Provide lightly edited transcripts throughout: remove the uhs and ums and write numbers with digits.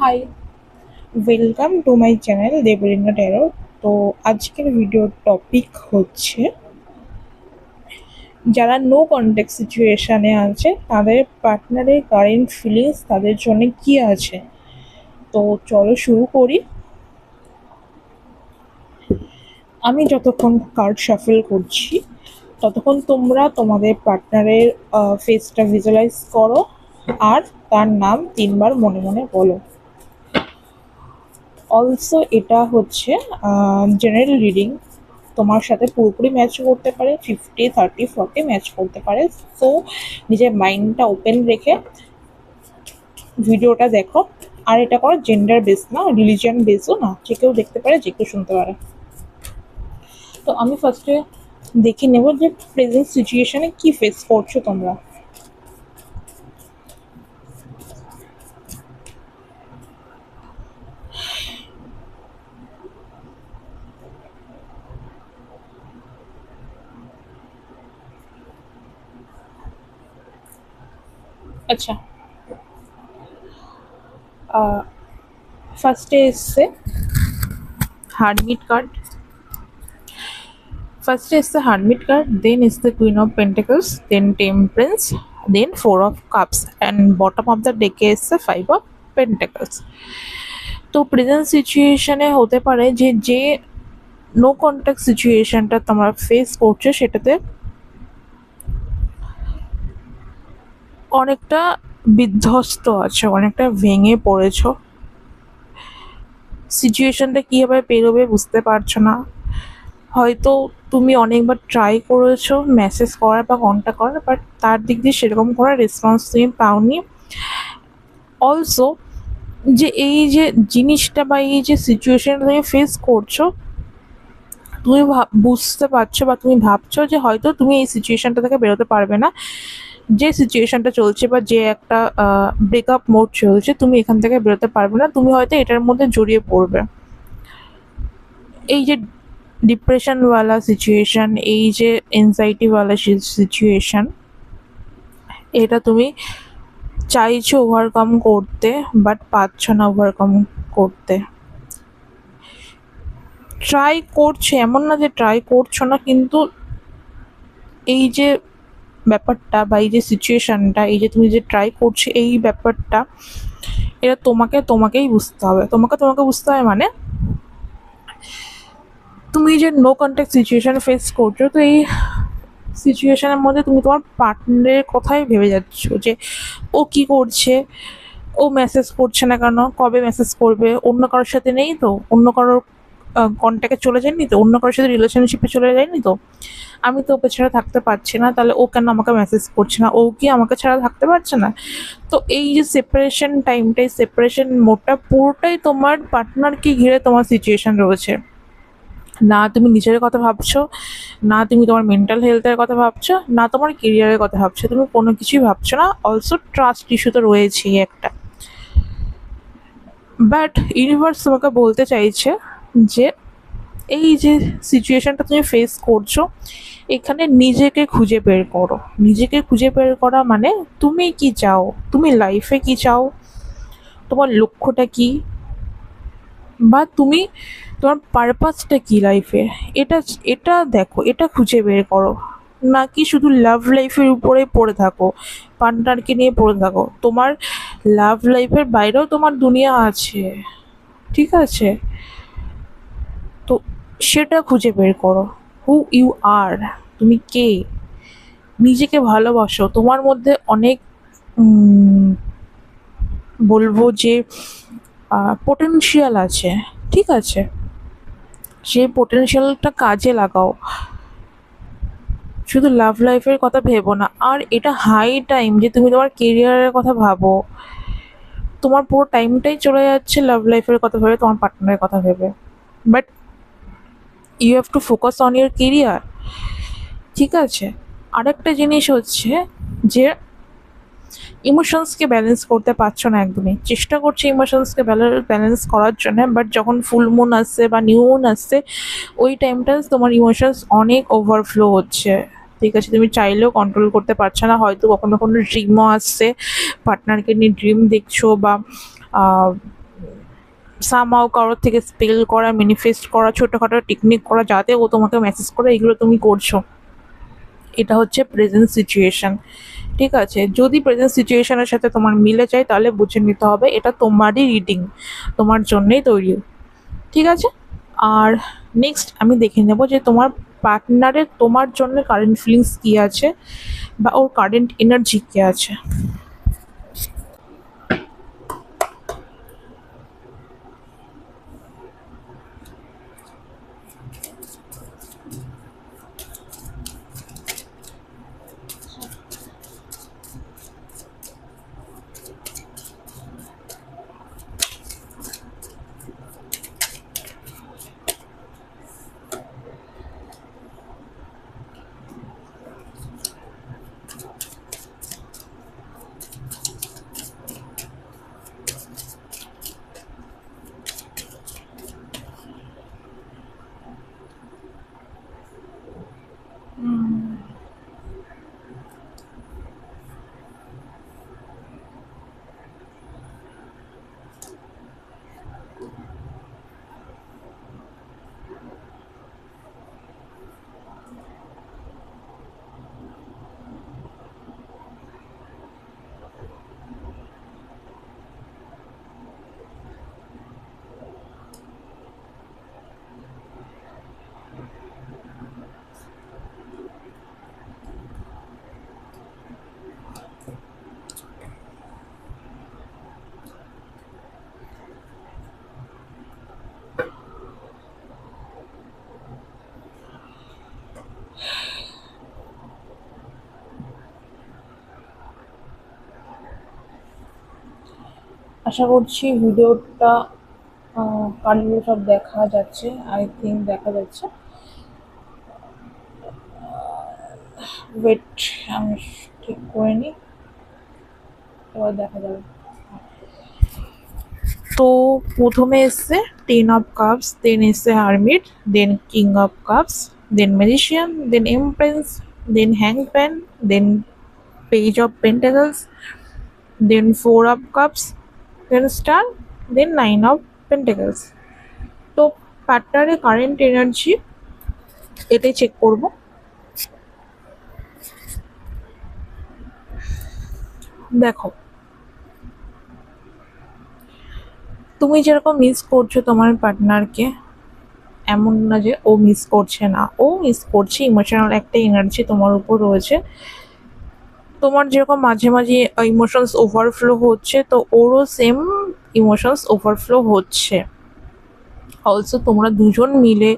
High, welcome to my channel Debrina Tero. তো আজকের ভিডিওর টপিক হচ্ছে যারা নো কন্ট্যাক্ট সিচুয়েশানে আছে তাদের পার্টনারের কারেন্ট ফিলিংস তাদের জন্য কি আছে। তো চলো শুরু করি। আমি যতক্ষণ কার্ড শাফল করছি ততক্ষণ তোমরা তোমাদের পার্টনারের ফেসটা ভিজুয়ালাইজ করো আর তার নাম 3বার মনে মনে বলো। অলসো এটা হচ্ছে জেনারেল রিডিং, তোমার সাথে পুরোপুরি ম্যাচ করতে পারে, 50, 30, 40 ম্যাচ করতে পারে। সো নিজের মাইন্ডটা ওপেন রেখে ভিডিওটা দেখো। আর এটা করো জেন্ডার বেস না, রিলিজিয়ান বেসও না, যে কেউ দেখতে পারে, যে কেউ শুনতে পারে। তো আমি ফার্স্টে দেখে নেব যে প্রেজেন্ট সিচুয়েশনে কি ফেস করছো তোমরা। আচ্ছা, ফার্স্টে এসছে hermit card, first is the Hermit card, then is the Queen of Pentacles, then Temperance, then Four of Cups, and bottom of the deck is the Five of Pentacles. তো present সিচুয়েশনে হতে পারে যে যে নো কন্ট্যাক্ট সিচুয়েশনটা তোমরা face করছো সেটাতে অনেকটা বিধ্বস্ত আছো, অনেকটা ভেঙে পড়েছো, সিচুয়েশনটা কীভাবে পেরোবে বুঝতে পারছো না। হয়তো তুমি অনেকবার ট্রাই করেছো মেসেজ করার বা কন্ট্যাক্ট করার, বাট তার দিক দিয়ে সেরকম কোনো রেসপন্স তুমি পাওনি। অলসো যে এই যে জিনিসটা বা এই যে সিচুয়েশনটা তুমি ফেস করছো, তুমি বুঝতে পারছো বা তুমি ভাবছো যে হয়তো তুমি এই সিচুয়েশনটা থেকে বেরোতে পারবে না, যে সিচুয়েশনটা চলছে বা যে একটা ব্রেকআপ মোড চলছে, তুমি এখান থেকে বেরোতে পারবে না, তুমি হয়তো এটার মধ্যে জড়িয়ে পড়বে। এই যে ডিপ্রেশনওয়ালা সিচুয়েশন, এই যে এনজাইটিওয়ালা সিচুয়েশন, এটা তুমি চাইছো ওভারকাম করতে বাট পারছো না ওভারকাম করতে। ট্রাই করছো, এমন না যে ট্রাই করছো না, কিন্তু এই যে ব্যাপারটা বা এই যে সিচুয়েশনটা, এই যে তুমি যে ট্রাই করছো এই ব্যাপারটা, এটা তোমাকেই বুঝতে হবে। তোমাকে বুঝতে হবে মানে তুমি যে নো কন্ট্যাক্ট সিচুয়েশন ফেস করছো, তো এই সিচুয়েশনের মধ্যে তুমি তোমার পার্টনারের কথাই ভেবে যাচ্ছ যে ও কি করছে, ও মেসেজ করছে না কেন, কবে মেসেজ করবে, অন্য কারোর সাথে নেই তো, অন্য কারোর কন্ট্যাক্টে চলে যায়নি তো, অন্য কারোর সাথে রিলেশনশিপে চলে যায়নি তো, আমি তো ওকে ছাড়া থাকতে পারছি না, তাহলে ও কেন আমাকে মেসেজ করছে না, ও কি আমাকে ছাড়া থাকতে পারছে না। তো এই যে সেপারেশন টাইমটাই, সেপারেশন মোডটা পুরোটাই তোমার পার্টনারকে ঘিরে তোমার সিচুয়েশন রয়েছে। না তুমি নিজের কথা ভাবছো, না তুমি তোমার মেন্টাল হেলথের কথা ভাবছো, না তোমার কেরিয়ারের কথা ভাবছো, তুমি কোনো কিছুই ভাবছো না। অলসো ট্রাস্ট ইস্যু তো রয়েছেই একটা। বাট ইউনিভার্স তোমাকে বলতে চাইছে যে এই যে সিচুয়েশনটা তুমি ফেস করছো, এখানে নিজেকে খুঁজে বের করো। নিজেকে খুঁজে বের করা মানে তুমি কি চাও, তুমি লাইফে কি চাও, তোমার লক্ষ্যটা কি, বা তুমি তোমার পারপাসটা কি লাইফে, এটা এটা দেখো, এটা খুঁজে বের করো। নাকি শুধু লাভ লাইফের উপরে পড়ে থাকো, পার্টনারকে নিয়ে পড়ে থাকো। তোমার লাভ লাইফের বাইরেও তোমার দুনিয়া আছে, ঠিক আছে? তো সেটা খুঁজে বের করো। হু ইউ আর, তুমি কে, নিজেকে ভালোবাসো। তোমার মধ্যে অনেক বলবো যে পোটেনশিয়াল আছে, ঠিক আছে? সেই পোটেনশিয়ালটা কাজে লাগাও, শুধু লাভ লাইফের কথা ভেবো না। আর এটা হাই টাইম যে তুমি তোমার কেরিয়ারের কথা ভাবো। তোমার পুরো টাইমটাই চলে যাচ্ছে লাভ লাইফের কথা ভেবে, তোমার পার্টনারের কথা ভেবে। But you have to focus on your career, ঠিক আছে? আরেকটা জিনিস হচ্ছে যে ইমোশনসকে ব্যালেন্স করতে পারছো না একদমই। চেষ্টা করছি ইমোশনসকে ব্যালেন্স করার জন্য, বাট যখন ফুল মুন আসছে বা নিউ মুন আসছে, ওই টাইমটা তোমার ইমোশনস অনেক ওভারফ্লো হচ্ছে, ঠিক আছে? তুমি চাইলেও কন্ট্রোল করতে পারছো না। হয়তো কখনো কখনো ড্রিমও আসছে, পার্টনারকে নিয়ে ড্রিম দেখছো, বা সামহাও কারোর থেকে স্পেল করা, ম্যানিফেস্ট করা, ছোটোখাটো টেকনিক করা, যাতে ও তোমাকে মেসেজ করে, এগুলো তুমি করছো। এটা হচ্ছে প্রেজেন্ট সিচুয়েশন। ঠিক আছে, যদি প্রেজেন্ট সিচুয়েশনের সাথে তোমার মিলে যায় তাহলে বুঝে নিতে হবে এটা তোমারই রিডিং, তোমার জন্যই তৈরি। ঠিক আছে। আর নেক্সট আমি দেখে নেব যে তোমার পার্টনারের তোমার জন্য কারেন্ট ফিলিংস কী আছে বা ওর কারেন্ট এনার্জি কী আছে। আশা করছি ভিডিওটা কারেন্টলি সব দেখা যাচ্ছে, আই থিঙ্ক দেখা যাচ্ছে। ওয়েট, আমি ঠিক করে নিই, এবার দেখা যাবে। তো প্রথমে এসছে 10 of Cups, দেন এসছে hermit, then King of Cups, then magician, then empress, then হ্যাংম্যান, then Page of Pentacles, then 4 of Cups, then star, then 9 of Pentacles। তো পার্টনারের কারেন্ট এনার্জি এটাই চেক করব। দেখো, তুমি যেরকম মিস করছো তোমার পার্টনারকে, এমন না যে ও মিস করছে না, ও মিস করছে। ইমোশনাল একটা এনার্জি তোমার উপর রয়েছে। তোমার যেরকম মাঝে মাঝে ইমোশনস ওভারফ্লো হচ্ছে, তো ওরও সেম ইমোশনস ওভারফ্লো হচ্ছে। অলসো তোমরা দুজন মিলে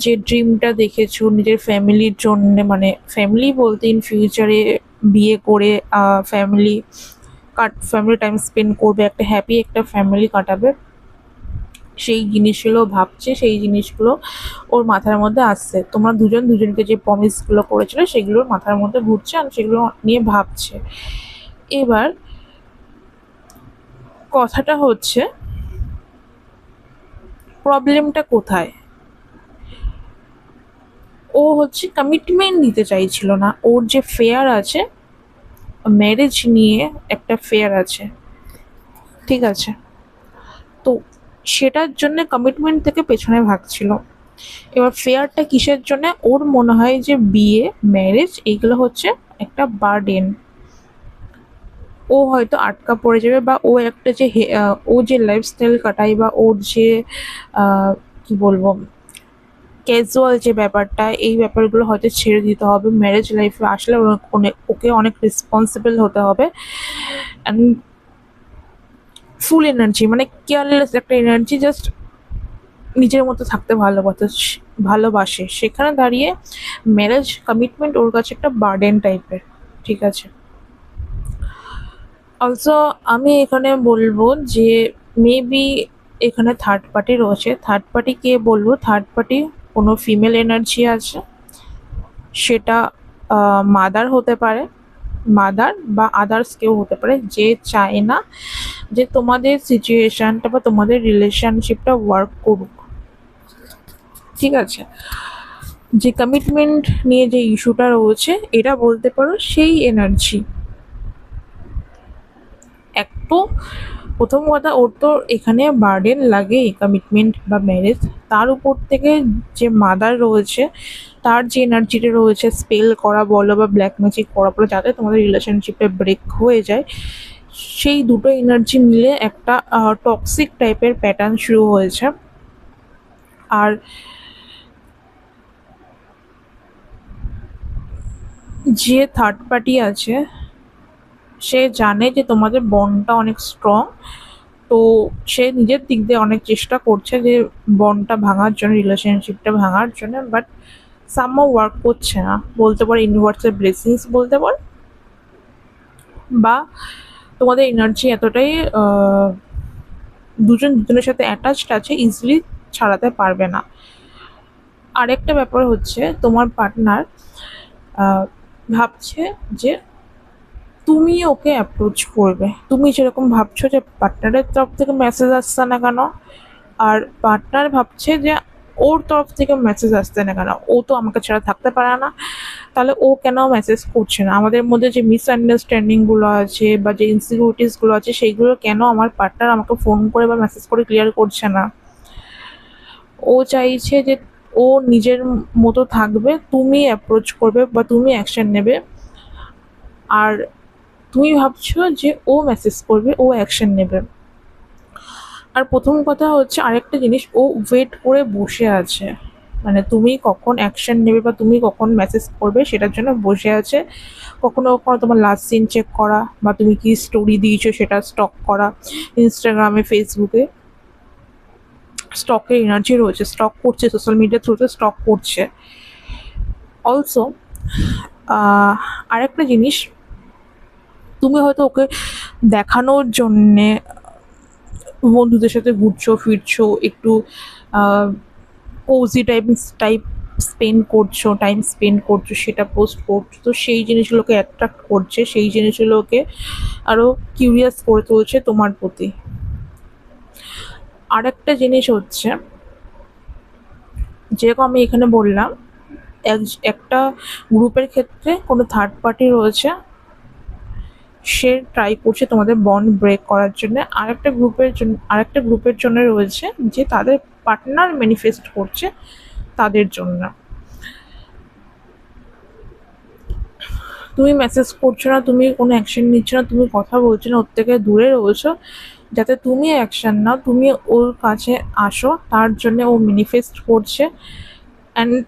যে ড্রিমটা দেখেছো নিজের ফ্যামিলির জন্য, মানে ফ্যামিলি বলতে ইন ফিউচারে বিয়ে করে ফ্যামিলি টাইম স্পেন্ড করবে, একটা হ্যাপি একটা ফ্যামিলি কাটাবে, সেই জিনিসগুলো ভাবছে, সেই জিনিসগুলো ওর মাথার মধ্যে আসছে। তোমরা দুজন দুজনকে যে প্রমিসগুলো করেছিলে সেগুলো মাথার মধ্যে ঘুরছে আর সেগুলো নিয়ে ভাবছে। এবার কথাটা হচ্ছে, প্রবলেমটা কোথায়? ও হচ্ছে কমিটমেন্ট দিতে চাইছিল না। ওর যে ফেয়ার আছে, ম্যারেজ নিয়ে একটা ফেয়ার আছে, ঠিক আছে, তো সেটার জন্য কমিটমেন্ট থেকে পেছনে ভাগছিল। এবার ফেয়ারটা কিসের জন্য? ওর মনে হয় যে বিয়ে, ম্যারেজ এইগুলো হচ্ছে একটা বার্ডেন, ও হয়তো আটকা পড়ে যাবে, বা ও একটা যে ও যে লাইফস্টাইল কাটায়, বা ওর যে কি বলবো, ক্যাজুয়াল যে ব্যাপারটা, এই ব্যাপারগুলো হয়তো ছেড়ে দিতে হবে। ম্যারেজ লাইফে আসলে ওকে অনেক রেসপন্সিবল হতে হবে, অ্যান্ড ফুল এনার্জি, মানে কেয়ারলেস একটা এনার্জি, জাস্ট নিজের মতো থাকতে ভালোবাসে। সেখানে দাঁড়িয়ে ম্যারেজ কমিটমেন্ট ওর কাছে একটা বার্ডেন টাইপের, ঠিক আছে। অলসো আমি এখানে বলবো যে মেবি এখানে থার্ড পার্টি রয়েছে। থার্ড পার্টি কে বলবো? থার্ড পার্টি কোনো ফিমেল এনার্জি আছে, সেটা মাদার হতে পারে, মাদার বা আদার্স কেউ হতে পারে, যে চায় না যে তোমাদের সিচুয়েশনটা বা তোমাদের রিলেশনশিপটা ওয়ার্ক করুক, ঠিক আছে। যে কমিটমেন্ট নিয়ে যে ইস্যুটা রয়েছে, এটা বলতে পারো সেই এনার্জি। এক তো প্রথম কথা, ওর তো এখানে বার্ডেন লাগেই, কমিটমেন্ট বা ম্যারেজ। তার উপর থেকে যে মাদার রয়েছে, তার যে এনার্জিটা রয়েছে স্পেল করা বলো বা ব্ল্যাক ম্যাজিক করা বলো, যাতে তোমাদের রিলেশনশিপে ব্রেক হয়ে যায়, সেই দুটো এনার্জি মিলে একটা টক্সিক টাইপের প্যাটার্ন শুরু হয়েছে। আর যে থার্ড পার্টি আছে, সে জানে যে তোমাদের বন্ডটা অনেক স্ট্রং। তো সে নিজের দিক দিয়ে অনেক চেষ্টা করছে যে বন্ডটা ভাঙার জন্য, রিলেশনশিপটা ভাঙার জন্য, বাট সামহাউ ওয়ার্ক করছে না। বলতে পারো ইউনিভার্সাল ব্লেসিংস বলতে পারো, বা তোমাদের এনার্জি এতটাই দুজন দুজনের সাথে অ্যাটাচড আছে, ইজিলি ছাড়াতে পারবে না। আরেকটা ব্যাপার হচ্ছে, তোমার পার্টনার ভাবছে যে তুমি ওকে অ্যাপ্রোচ করবে। তুমি যেরকম ভাবছো যে পার্টনারের তরফ থেকে মেসেজ আসছে না কেন, আর পার্টনার ভাবছে যে ওর তরফ থেকে মেসেজ আসছে না কেন, ও তো আমাকে ছাড়া থাকতে পারে না, তাহলে ও কেন মেসেজ করছে না। আমাদের মধ্যে যে মিসআন্ডারস্ট্যান্ডিংগুলো আছে বা যে ইনসিকিউরিটিসগুলো আছে, সেইগুলো কেন আমার পার্টনার আমাকে ফোন করে বা মেসেজ করে ক্লিয়ার করছে না। ও চাইছে যে ও নিজের মতো থাকবে, তুমি অ্যাপ্রোচ করবে বা তুমি অ্যাকশন নেবে। আর তুমি ভাবছো যে ও মেসেজ করবে, ও অ্যাকশন নেবে। আর প্রথম কথা হচ্ছে, আরেকটা জিনিস, ও ওয়েট করে বসে আছে, মানে তুমি কখন অ্যাকশন নেবে বা তুমি কখন মেসেজ করবে সেটার জন্য বসে আছে। কখনো কখনো তোমার লাস্ট সিন চেক করা, বা তুমি কি স্টোরি দিয়েছো সেটা স্টক করা, ইনস্টাগ্রামে ফেসবুকে স্টকের এনার্জি রয়েছে, স্টক করছে, সোশ্যাল মিডিয়া থ্রুতে স্টক করছে। অলসো আরেকটা জিনিস, তুমি হয়তো ওকে দেখানোর জন্যে বন্ধুদের সাথে ঘুরছো ফিরছো, একটু কোজি টাইপ টাইম স্পেন্ড করছো, সেটা পোস্ট করছো, তো সেই জিনিসগুলোকে অ্যাট্রাক্ট করছে, সেই জিনিসগুলোকে আরও কিউরিয়াস করে তুলছে তোমার প্রতি। আরেকটা জিনিস হচ্ছে, যেরকম আমি এখানে বললাম, একটা গ্রুপের ক্ষেত্রে কোনো থার্ড পার্টি রয়েছে, সে ট্রাই করছে তোমাদের বন্ড ব্রেক করার জন্য। আরেকটা গ্রুপের জন্য রয়েছে যে তাদের পার্টনার ম্যানিফেস্ট করছে তাদের জন্য। তুমি মেসেজ করছো না, তুমি কোনো অ্যাকশন নিচ্ছ না, তুমি কথা বলছো না, ওর থেকে দূরে রয়েছো যাতে তুমি অ্যাকশন নাও, তুমি ওর কাছে আসো, তার জন্য ও ম্যানিফেস্ট করছে। অ্যান্ড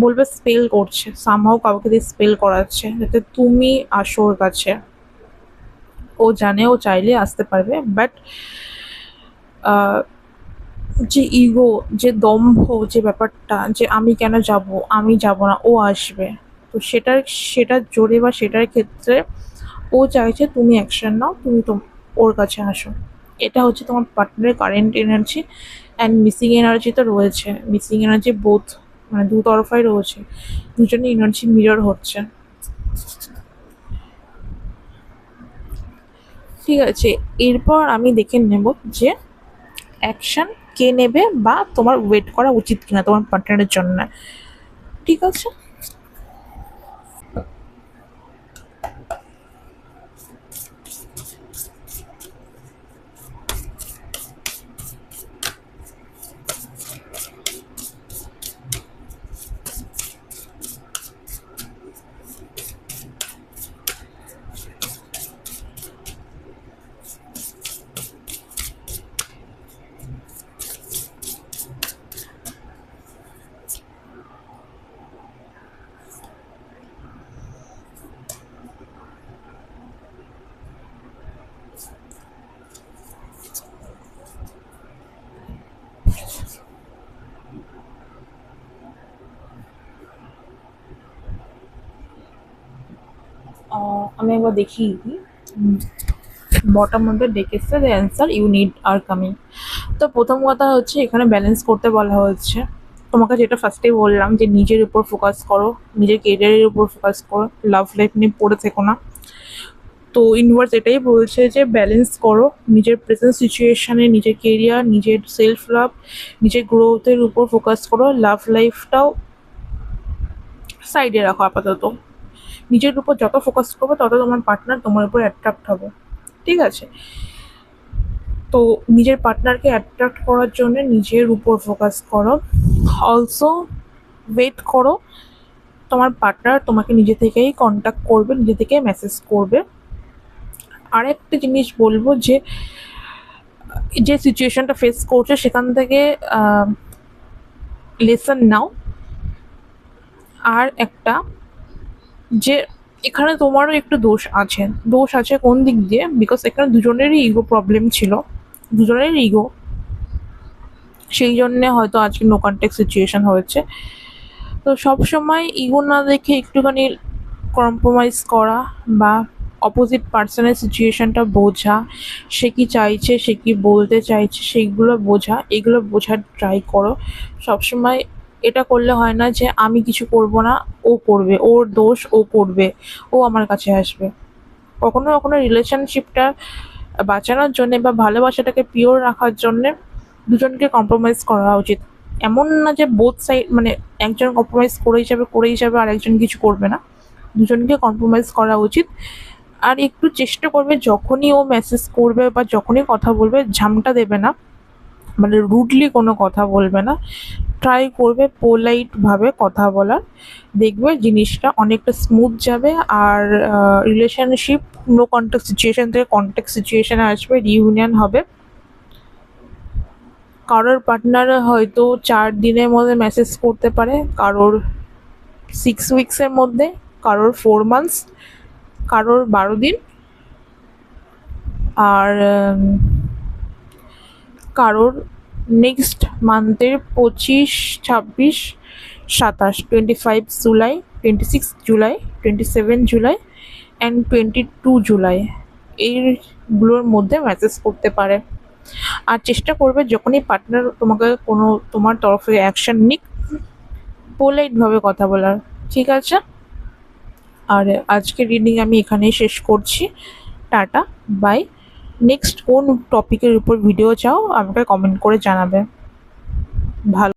বলবে স্পেল করছে, সামহাও কাউকে দিয়ে স্পেল করাচ্ছে যাতে তুমি আসো ওর কাছে। ও জানে ও চাইলে আসতে পারবে, বাট যে ইগো, যে দম্ভ, যে ব্যাপারটা যে আমি কেন যাব, আমি যাব না, ও আসবে, তো সেটার জোরে বা সেটার ক্ষেত্রে ও চাইছে তুমি অ্যাকশন নাও, তুমি তো ওর কাছে আসো। এটা হচ্ছে তোমার পার্টনারের current energy. And missing energy তো রয়েছে, মিসিং এনার্জি বোথ, মানে দু তরফাই রয়েছে, দুজনের এনার্জি মিরর হচ্ছে। ঠিক আছে, এরপর আমি দেখে নেব যে অ্যাকশন কে নেবে, বা তোমার ওয়েট করা উচিত কিনা তোমার পার্টনারের জন্য। ঠিক আছে। আমি একবার দেখি বটম মধ্যে ডেকেছে the answer you need are coming. তো প্রথম কথা হচ্ছে, এখানে ব্যালেন্স করতে বলা হচ্ছে। তোমাকে যেটা ফার্স্টেই বললাম যে নিজের উপর ফোকাস করো, নিজের কেরিয়ারের উপর ফোকাস করো, লাভ লাইফ নিয়ে পড়ে থেকো না। তো ইউনিভার্স এটাই বলছে যে ব্যালেন্স করো নিজের প্রেজেন্ট সিচুয়েশানে, নিজের কেরিয়ার, নিজের সেলফ লাভ, নিজের গ্রোথের উপর ফোকাস করো, লাভ লাইফটাও সাইডে রাখো আপাতত। নিজের উপর যত ফোকাস করবে তত তোমার পার্টনার তোমার উপর অ্যাট্রাক্ট হবে। ঠিক আছে। তো নিজের পার্টনারকে অ্যাট্রাক্ট করার জন্য নিজের উপর ফোকাস করো। অলসো ওয়েট করো, তোমার পার্টনার তোমাকে নিজে থেকেই কন্ট্যাক্ট করবে, নিজে থেকেই মেসেজ করবে। আরেকটা জিনিস বলবো যে যে সিচুয়েশনটা ফেস করছো সেখান থেকে লেসন নাও। আর একটা যে এখানে তোমারও একটু দোষ আছে কোন দিক দিয়ে, বিকজ এখানে দুজনেরই ইগো প্রবলেম ছিল, দুজনেরই ইগো, সেই জন্যে হয়তো আজকে নো কন্ট্যাক্ট সিচুয়েশন হয়েছে। তো সবসময় ইগো না দেখে একটুখানি কম্প্রোমাইজ করা বা অপোজিট পার্সনের সিচুয়েশনটা বোঝা, সে কি চাইছে, সে কি বলতে চাইছে, সেইগুলো বোঝা, এগুলো বোঝার ট্রাই করো। সবসময় এটা করলে হয় না যে আমি কিছু করব না, ও করবে, ওর দোষ ও করবে, ও আমার কাছে আসবে। কখনো কখনো রিলেশনশিপটা বাঁচানোর জন্যে বা ভালোবাসাটাকে পিওর রাখার জন্যে দুজনকে কম্প্রোমাইজ করা উচিত। এমন না যে বোথ সাইড মানে একজন কম্প্রোমাইজ করেই যাবে আর একজন কিছু করবে না, দুজনকে কম্প্রোমাইজ করা উচিত। আর একটু চেষ্টা করবে যখনই ও মেসেজ করবে বা যখনই কথা বলবে ঝামটা দেবে না, মানে রুডলি কোনো কথা বলবে না, ট্রাই করবে পোলাইটভাবে কথা বলার। দেখবে জিনিসটা অনেকটা স্মুথ যাবে। আর রিলেশনশিপ নো কন্ট্যাক্ট সিচুয়েশন থেকে কন্ট্যাক্ট সিচুয়েশানে আসবে, রিইউনিয়ন হবে। কারোর পার্টনার হয়তো 4 দিনের মধ্যে মেসেজ করতে পারে, কারোর 6 উইক্সের মধ্যে, কারোর 4 মান্থস, কারোর 12 দিন, আর কারোর নেক্সট মান্থের 25, 26, 27, 25 জুলাই, 26 জুলাই, 27 জুলাই অ্যান্ড 22 জুলাই, এইগুলোর মধ্যে মেসেজ করতে পারে। আর চেষ্টা করবে যখনই পার্টনার তোমাকে কোনো তোমার তরফে অ্যাকশন নিক, পোলাইটভাবে কথা বলার। ঠিক আছে? আর আজকের রিডিং আমি এখানেই শেষ করছি। Tata, by. নেক্সট কোন টপিকের উপর ভিডিও চাও আমাকে কমেন্ট করে জানাবে। ভালো।